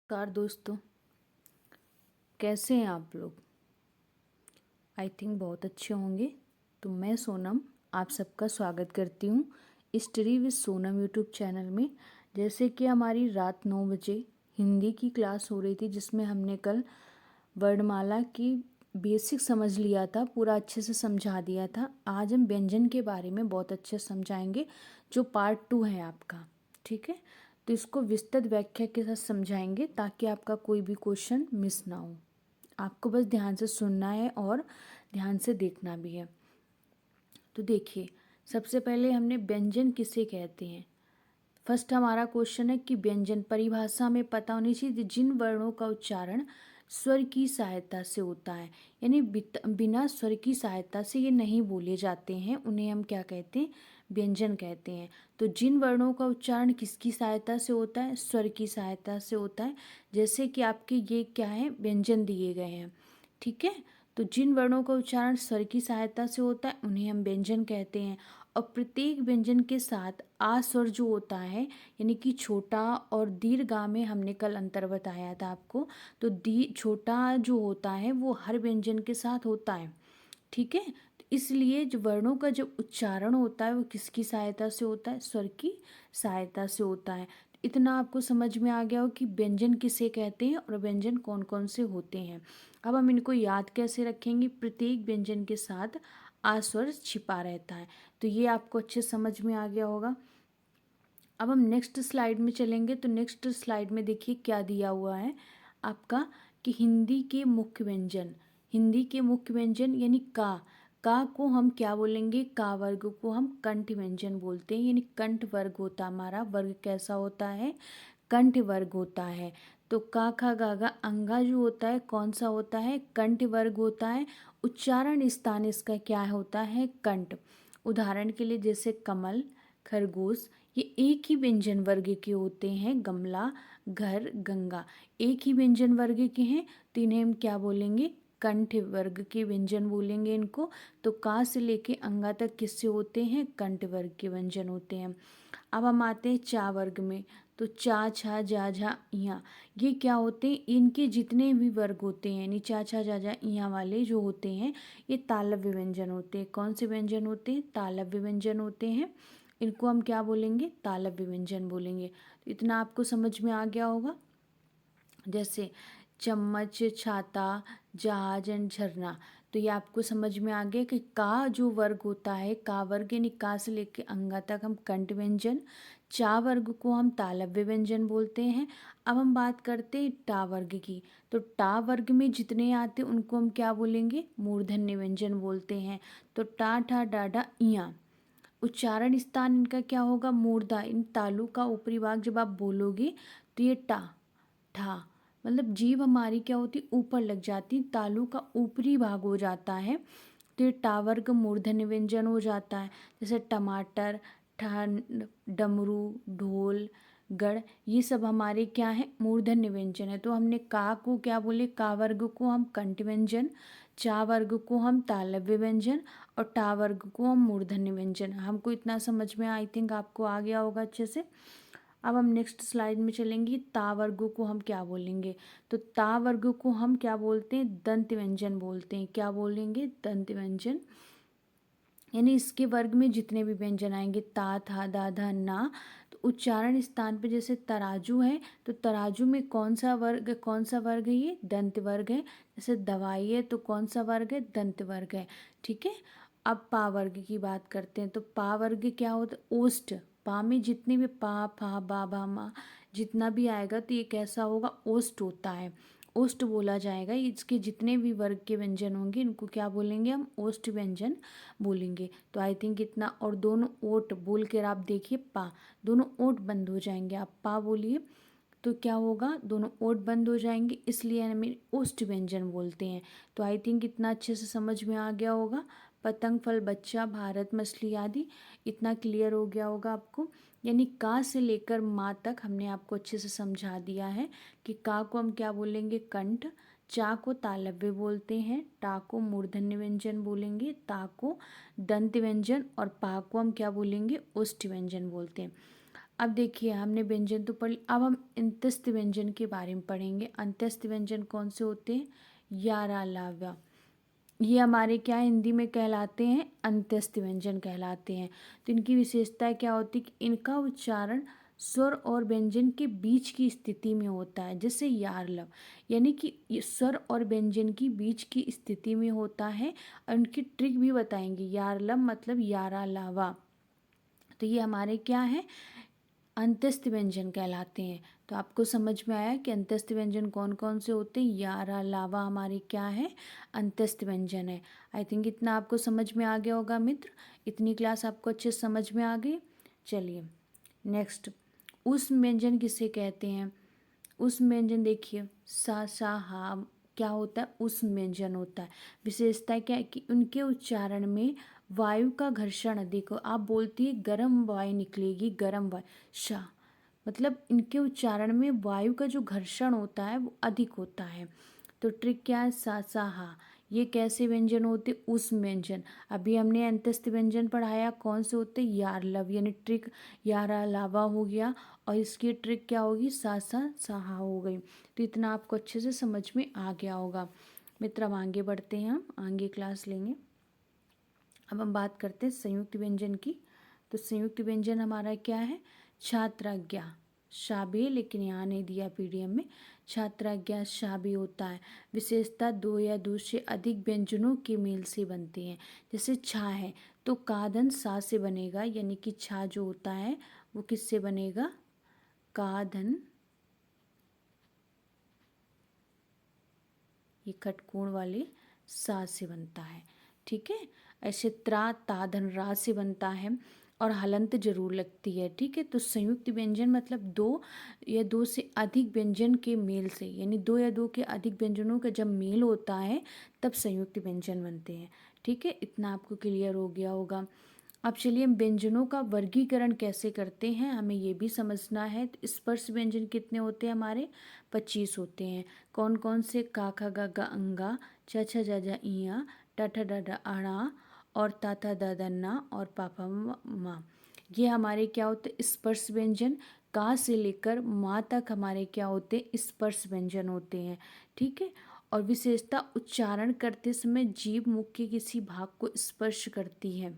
नमस्कार दोस्तों, कैसे हैं आप लोग। आई थिंक बहुत अच्छे होंगे। तो मैं सोनम आप सबका स्वागत करती हूँ study with Sonam YouTube channel में। जैसे कि हमारी रात 9 बजे हिंदी की क्लास हो रही थी, जिसमें हमने कल वर्णमाला की बेसिक समझ लिया था, पूरा अच्छे से समझा दिया था। आज हम व्यंजन के बारे में बहुत अच्छे से समझाएंगे, जो पार्ट 2 है आपका। ठीक है, तो इसको विस्तृत व्याख्या के साथ समझाएंगे ताकि आपका कोई भी क्वेश्चन मिस ना हो। आपको बस ध्यान से सुनना है और ध्यान से देखना भी है। तो देखिए, सबसे पहले हमने व्यंजन किसे कहते हैं। फर्स्ट हमारा क्वेश्चन है कि व्यंजन परिभाषा में पता होनी चाहिए जिन वर्णों का उच्चारण स्वर की सहायता से होता है, यानी बिना स्वर की सहायता से ये नहीं बोले जाते हैं, उन्हें हम क्या कहते हैं, व्यंजन कहते हैं। तो जिन वर्णों का उच्चारण किसकी सहायता से होता है, स्वर की सहायता से होता है। जैसे कि आपके ये क्या है, व्यंजन दिए गए हैं। ठीक है, तो जिन वर्णों का उच्चारण स्वर की सहायता से होता है उन्हें हम व्यंजन कहते हैं। और प्रत्येक व्यंजन के साथ आ स्वर जो होता है, यानी कि छोटा और दीर्घ में हमने कल अंतर बताया था आपको। तो दी छोटा जो होता है वो हर व्यंजन के साथ होता है। ठीक है, तो इसलिए जो वर्णों का जो उच्चारण होता है वो किसकी सहायता से होता है, स्वर की सहायता से होता है। इतना आपको समझ में आ गया हो कि व्यंजन किसे कहते हैं और व्यंजन कौन कौन से होते हैं। अब हम इनको याद कैसे रखेंगे, प्रत्येक व्यंजन के साथ आ स्वर छिपा रहता है। तो ये आपको अच्छे समझ में आ गया होगा। अब हम नेक्स्ट स्लाइड में चलेंगे। तो नेक्स्ट स्लाइड में देखिए क्या दिया हुआ है आपका, कि हिंदी के मुख्य व्यंजन। हिंदी के मुख्य व्यंजन यानी का को हम क्या बोलेंगे, का वर्ग को हम कंठ व्यंजन बोलते हैं, यानी कंठ वर्ग होता है हमारा। वर्ग कैसा होता है, कंठ वर्ग होता है। तो का खा गा गा अंगा जो होता है कौन सा होता है, कंठ वर्ग होता है। उच्चारण स्थान इसका क्या होता है, कंठ। उदाहरण के लिए जैसे कमल, खरगोश, ये एक ही व्यंजन वर्ग के होते हैं। गमला, घर, गंगा एक ही व्यंजन वर्ग के हैं, तो इन्हें हम क्या बोलेंगे, कंठ वर्ग के व्यंजन बोलेंगे इनको। तो का से लेके अंगा तक किससे होते हैं, कंठ वर्ग के व्यंजन होते हैं। अब हम आते हैं चा वर्ग में। तो चा छा जा झा इया, ये क्या होते हैं, इनके जितने भी वर्ग होते हैं, यानी चा छा जा झा इया वाले जो होते हैं, ये तालव्य व्यंजन होते हैं। कौन से व्यंजन होते हैं, तालव्य व्यंजन होते हैं। इनको हम क्या बोलेंगे, तालव्य व्यंजन बोलेंगे। तो इतना आपको समझ में आ गया होगा। जैसे चम्मच, छाता, जहाज एंड झरना। तो ये आपको समझ में आ गया कि का जो वर्ग होता है, का वर्ग यानी का से लेके अंगा तक हम कंठ व्यंजन, चा वर्ग को हम तालव्य व्यंजन बोलते हैं। अब हम बात करते हैं टा वर्ग की। तो टा वर्ग में जितने आते हैं उनको हम क्या बोलेंगे, मूर्धन्य व्यंजन बोलते हैं। तो टा ठा डाडा इया, उच्चारण स्थान इनका क्या होगा, मूर्धा। इन तालु का ऊपरी भाग जब आप बोलोगे तो ये टा ठा, मतलब जीभ हमारी क्या होती, ऊपर लग जाती, तालु का ऊपरी भाग हो जाता है। तो ये टावर्ग मूर्धन्य व्यंजन हो जाता है। जैसे टमाटर, ठंड, डमरू, ढोल, गढ़, ये सब हमारे क्या है, मूर्धन्य व्यंजन है। तो हमने का को क्या बोले, का वर्ग को हम कंठ व्यंजन, चा वर्ग को हम तालव्य व्यंजन और टा वर्ग को हम मूर्धन्य व्यंजन। हमको इतना समझ में आई थिंक आपको आ गया होगा अच्छे से। अब हम नेक्स्ट स्लाइड में चलेंगे। ता वर्ग को हम क्या बोलेंगे, तो ता वर्ग को हम क्या बोलते हैं, दंत व्यंजन बोलते हैं। क्या बोलेंगे, दंत व्यंजन। यानी इसके वर्ग में जितने भी व्यंजन आएंगे, ता था दा धा ना, तो उच्चारण स्थान पे जैसे तराजू है, तो तराजू में कौन सा वर्ग है, ये दंत वर्ग है। जैसे दवाई है तो कौन सा वर्ग है, दंत वर्ग है। ठीक है, अब पा वर्ग की बात करते हैं। तो पा वर्ग क्या होता है, ओष्ठ। पा में जितने भी पा फा बा भा मा जितना भी आएगा तो ये कैसा होगा, ओष्ठ होता है, ओष्ठ बोला जाएगा। इसके जितने भी वर्ग के व्यंजन होंगे इनको क्या बोलेंगे, हम ओष्ठ व्यंजन बोलेंगे। तो आई थिंक इतना। और दोनों ओट बोल कर आप देखिए, पा, दोनों ओट बंद हो जाएंगे। आप पा बोलिए तो क्या होगा, दोनों ओट बंद हो जाएंगे, इसलिए हमें ओष्ठ व्यंजन बोलते हैं। तो आई थिंक इतना अच्छे से समझ में आ गया होगा। पतंग, फल, बच्चा, भारत, मछली आदि इतना क्लियर हो गया होगा आपको। यानी का से लेकर माँ तक हमने आपको अच्छे से समझा दिया है कि का को हम क्या बोलेंगे, कंठ, चा को तालव्य बोलते हैं, टा को मूर्धन्य व्यंजन बोलेंगे, ता को दंत व्यंजन और पा को हम क्या बोलेंगे, ओष्ठ व्यंजन बोलते हैं। अब देखिए हमने व्यंजन तो पढ़ ली, अब हम अंत्यस्थ व्यंजन के बारे में पढ़ेंगे। अंत्यस्थ व्यंजन कौन से होते हैं? यारा लावा, ये हमारे क्या हिंदी में कहलाते हैं? अंत्यस्थ व्यंजन कहलाते हैं। तो इनकी विशेषता क्या होती है कि इनका उच्चारण स्वर और व्यंजन के बीच की स्थिति में होता है, जैसे यारलव, यानी कि ये स्वर और व्यंजन की बीच की स्थिति में होता है। और उनकी ट्रिक भी बताएंगे। यारलव मतलब यारा लावा, तो ये हमारे क्या है? अंत्यस्थ व्यंजन कहलाते हैं। तो आपको समझ में आया कि अंत्यस्थ व्यंजन कौन कौन से होते हैं? यारा लावा हमारे क्या है? अंत्यस्थ व्यंजन है। आई थिंक इतना आपको समझ में आ गया होगा मित्र। इतनी क्लास आपको अच्छे से समझ में आ गई। चलिए नेक्स्ट, उस व्यंजन किसे कहते हैं? उस व्यंजन देखिए, सा हा क्या होता है? उस व्यंजन होता है। विशेषता क्या है कि उनके उच्चारण में वायु का घर्षण अधिक हो। आप बोलती है गर्म वायु निकलेगी, गर्म वायु, शा, मतलब इनके उच्चारण में वायु का जो घर्षण होता है वो अधिक होता है। तो ट्रिक क्या है? सा हा। ये कैसे व्यंजन होते? उस व्यंजन। अभी हमने अंतस्थ व्यंजन पढ़ाया, कौन से होते? यारलव, यानी ट्रिक यारा लावा हो गया, और इसकी ट्रिक क्या होगी? सा हा हो गई। तो इतना आपको अच्छे से समझ में आ गया होगा मित्र। अब आगे बढ़ते हैं, हम आगे क्लास लेंगे। अब हम बात करते हैं संयुक्त व्यंजन की। तो संयुक्त व्यंजन हमारा क्या है? छात्राज्ञा, शाबे, लेकिन यहाँ नहीं दिया पीडीएफ में। छात्राज्ञा शाबे होता है। विशेषता दो या दो से अधिक व्यंजनों के मेल से बनते हैं। जैसे छा है तो कादन सा से बनेगा, यानी कि छा जो होता है वो किससे बनेगा? काधन, ये खटकोण वाले सा से बनता है। ठीक है। ऐसे त्रा ताधन रा से बनता है, और हलंत जरूर लगती है। ठीक है। तो संयुक्त व्यंजन मतलब दो या दो से अधिक व्यंजन के मेल से, यानी दो या दो के अधिक व्यंजनों का जब मेल होता है तब संयुक्त व्यंजन बनते हैं। ठीक है। इतना आपको क्लियर हो गया होगा। अब चलिए हम व्यंजनों का वर्गीकरण कैसे करते हैं हमें ये भी समझना है। तो स्पर्श व्यंजन कितने होते हैं हमारे? 25 होते हैं। कौन कौन से? का खा गा गा अंगा, च छ जा जा इया, ट ठ ड ड अणा, और ता था द द ना, और पा पा मा। ये हमारे क्या होते हैं? स्पर्श व्यंजन। का से लेकर माँ तक हमारे क्या होते हैं? स्पर्श व्यंजन होते हैं। ठीक है। और विशेषता उच्चारण करते समय जीभ मुख के किसी भाग को स्पर्श करती है।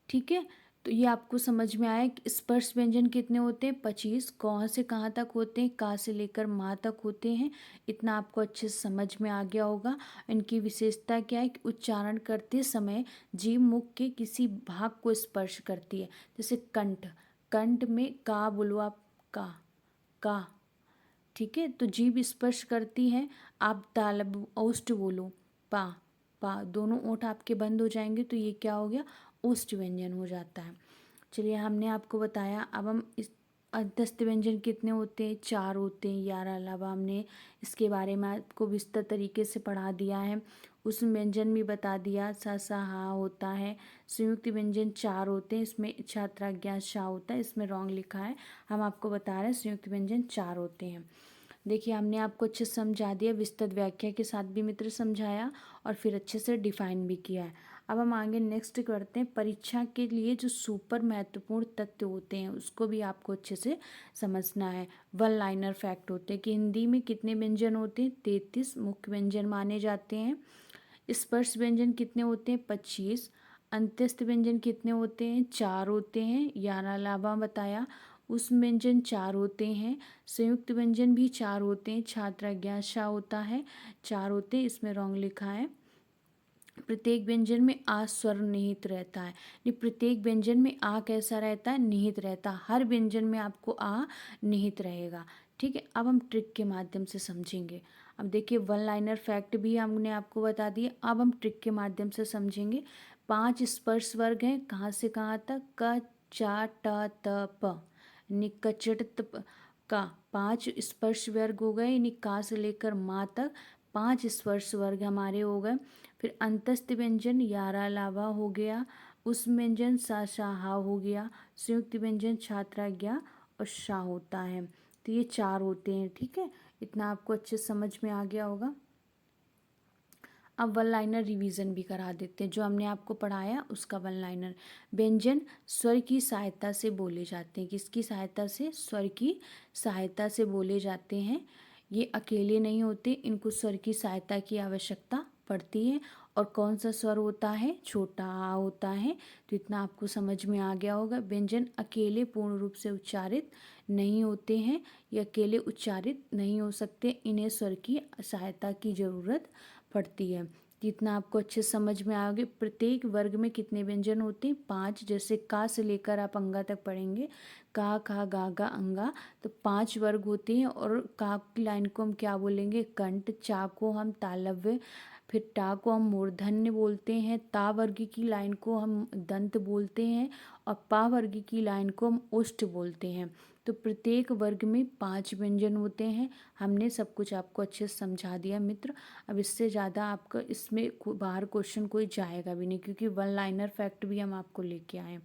ठीक है। तो ये आपको समझ में आया कि स्पर्श व्यंजन कितने होते हैं? 25। कहाँ से कहाँ तक होते हैं? का से लेकर माँ तक होते हैं। इतना आपको अच्छे से समझ में आ गया होगा। इनकी विशेषता क्या है कि उच्चारण करते समय जीभ मुख के किसी भाग को स्पर्श करती है। जैसे कंठ, कंठ में का बोलो आप, का। ठीक है। तो जीभ स्पर्श करती है। आप तालब औष्ठ बोलो, पा, पा, दोनों ओंठ आपके बंद हो जाएंगे, तो ये क्या हो गया? ओष्ठ व्यंजन हो जाता है। चलिए हमने आपको बताया। अब हम इस अध्यस्त व्यंजन कितने होते हैं? 4 होते हैं। यार अलावा हमने इसके बारे में आपको विस्तार तरीके से पढ़ा दिया है। उस व्यंजन भी बता दिया, सा हा होता है। संयुक्त व्यंजन 4 होते हैं, इसमें छात्राज्ञा शा होता है, इसमें रॉन्ग लिखा है। हम आपको बता रहे हैं संयुक्त व्यंजन 4 होते हैं। देखिए हमने आपको अच्छे से समझा दिया, विस्तृत व्याख्या के साथ भी मित्र समझाया, और फिर अच्छे से डिफाइन भी किया है। अब हम आगे नेक्स्ट करते हैं। परीक्षा के लिए जो सुपर महत्वपूर्ण तथ्य होते हैं उसको भी आपको अच्छे से समझना है। वन लाइनर फैक्ट होते हैं कि हिंदी में कितने व्यंजन होते हैं? 33 मुख्य व्यंजन माने जाते हैं। स्पर्श व्यंजन कितने होते हैं? 25। अंत्यस्थ व्यंजन कितने होते हैं? 4 होते हैं। यार अलावा बताया। उस व्यंजन 4 होते हैं। संयुक्त व्यंजन भी 4 होते हैं। छात्राज्ञा शा होता है, 4 होते हैं, इसमें रॉन्ग लिखा है। प्रत्येक व्यंजन में आ स्वर निहित रहता है। ये प्रत्येक व्यंजन में आ कैसा रहता है? निहित रहता है। हर व्यंजन में आपको आ निहित रहेगा। ठीक है। अब हम ट्रिक के माध्यम से समझेंगे। अब देखिए वन लाइनर फैक्ट भी हमने आपको बता दिए, अब हम ट्रिक के माध्यम से समझेंगे। 5 स्पर्श वर्ग हैं, कहाँ से कहाँ तक? क चा ट त प, यानी कचट का 5 स्पर्श वर्ग हो गए, यानी का से लेकर माँ तक 5 स्पर्श वर्ग हमारे हो गए। फिर अंतस्थ व्यंजन यारा लावा हो गया, उस व्यंजन सा शा हा हो गया, संयुक्त व्यंजन छात्राज्ञा और शा होता है। तो ये 4 होते हैं। ठीक है। इतना आपको अच्छे से समझ में आ गया होगा। अब वन लाइनर रिवीजन भी करा देते हैं, जो हमने आपको पढ़ाया उसका वन लाइनर। व्यंजन स्वर की सहायता से बोले जाते हैं। किसकी सहायता से? स्वर की सहायता से बोले जाते हैं। ये अकेले नहीं होते, इनको स्वर की सहायता की आवश्यकता पड़ती है। और कौन सा स्वर होता है? छोटा आ होता है। तो इतना आपको समझ में आ गया होगा। व्यंजन अकेले पूर्ण रूप से उच्चारित नहीं होते हैं, ये अकेले उच्चारित नहीं हो सकते, इन्हें स्वर की सहायता की जरूरत पड़ती है। जितना आपको अच्छे समझ में आओगे। प्रत्येक वर्ग में कितने व्यंजन होते हैं? 5। जैसे का से लेकर आप अंगा तक पढ़ेंगे, का खा गा गा अंगा, तो 5 वर्ग होते हैं। और का की लाइन को हम क्या बोलेंगे? कंठ। चा को हम तालव्य, फिर टा को हम मूर्धन्य बोलते हैं। ता वर्ग की लाइन को हम दंत बोलते हैं। और पा वर्ग की लाइन को हम ओष्ठ बोलते हैं। तो प्रत्येक वर्ग में 5 व्यंजन होते हैं। हमने सब कुछ आपको अच्छे से समझा दिया मित्र। अब इससे ज़्यादा आपका इसमें बाहर क्वेश्चन कोई जाएगा भी नहीं, क्योंकि वन लाइनर फैक्ट भी हम आपको लेके आए हैं।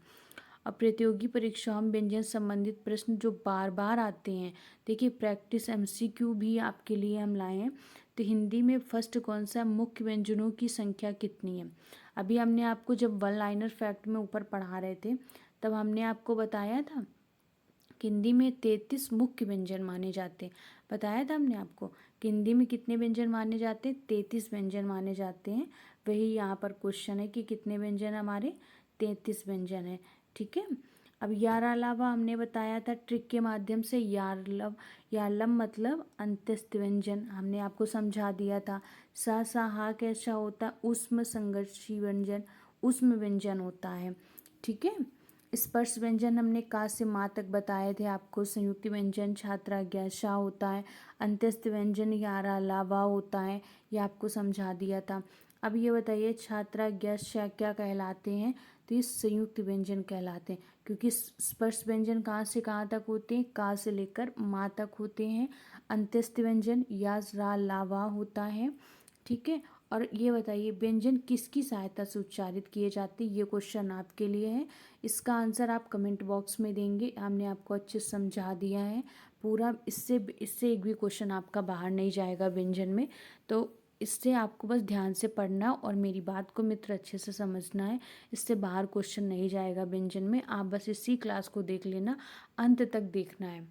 अब प्रतियोगी परीक्षाओं में व्यंजन संबंधित प्रश्न जो बार बार आते हैं, देखिए प्रैक्टिस एमसीक्यू भी आपके लिए हम लाए हैं। तो हिंदी में फर्स्ट कौन सा? मुख्य व्यंजनों की संख्या कितनी है? अभी हमने आपको जब वन लाइनर फैक्ट में ऊपर पढ़ा रहे थे, तब हमने आपको बताया था कि हिंदी में 33 मुख्य व्यंजन माने जाते हैं। बताया था हमने आपको कि हिंदी में कितने व्यंजन माने जाते हैं? 33 व्यंजन माने जाते हैं। वही यहाँ पर क्वेश्चन है कि कितने व्यंजन हमारे? 33 व्यंजन है। ठीक है। अब यार अलावा हमने बताया था ट्रिक के माध्यम से यारलम। यारलम मतलब अंत्यस्थ व्यंजन, हमने आपको समझा दिया था। सा सा हा कैसा होता है? उष्म संघर्षी व्यंजन, उष्म व्यंजन होता है। ठीक है। स्पर्श व्यंजन हमने का से माँ तक बताए थे आपको। संयुक्त व्यंजन छात्रा ज्ञासा होता है। अंत्यस्थ व्यंजन यारा लावा होता है, ये आपको समझा दिया था। अब ये बताइए छात्रा ज्ञासा क्या कहलाते हैं? तो ये संयुक्त व्यंजन कहलाते हैं, क्योंकि स्पर्श व्यंजन कहाँ से कहाँ तक होते हैं? का से लेकर माँ तक होते हैं। अंत्यस्थ व्यंजन या रा लावा होता है। ठीक है। और ये बताइए व्यंजन किसकी सहायता से उच्चारित किए जाते हैं? ये क्वेश्चन आपके लिए है। इसका आंसर आप कमेंट बॉक्स में देंगे। हमने आपको अच्छे से समझा दिया है पूरा। इससे इससे एक भी क्वेश्चन आपका बाहर नहीं जाएगा व्यंजन में। तो इससे आपको बस ध्यान से पढ़ना और मेरी बात को मित्र अच्छे से समझना है। इससे बाहर क्वेश्चन नहीं जाएगा व्यंजन में। आप बस इसी क्लास को देख लेना, अंत तक देखना है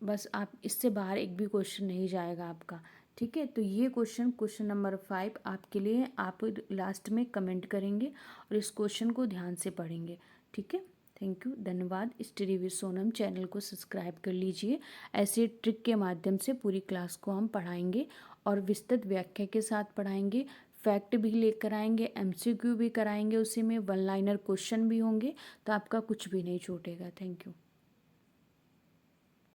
बस। आप इससे बाहर एक भी क्वेश्चन नहीं जाएगा आपका। ठीक है। तो ये क्वेश्चन नंबर 5 आपके लिए। आप लास्ट में कमेंट करेंगे और इस क्वेश्चन को ध्यान से पढ़ेंगे। ठीक है। थैंक यू, धन्यवाद। स्टडी विद सोनम चैनल को सब्सक्राइब कर लीजिए। ऐसे ट्रिक के माध्यम से पूरी क्लास को हम पढ़ाएंगे और विस्तृत व्याख्या के साथ पढ़ाएंगे। फैक्ट भी लेकर आएंगे, एमसीक्यू भी कराएंगे, उसी में वन लाइनर क्वेश्चन भी होंगे, तो आपका कुछ भी नहीं छूटेगा। Thank you.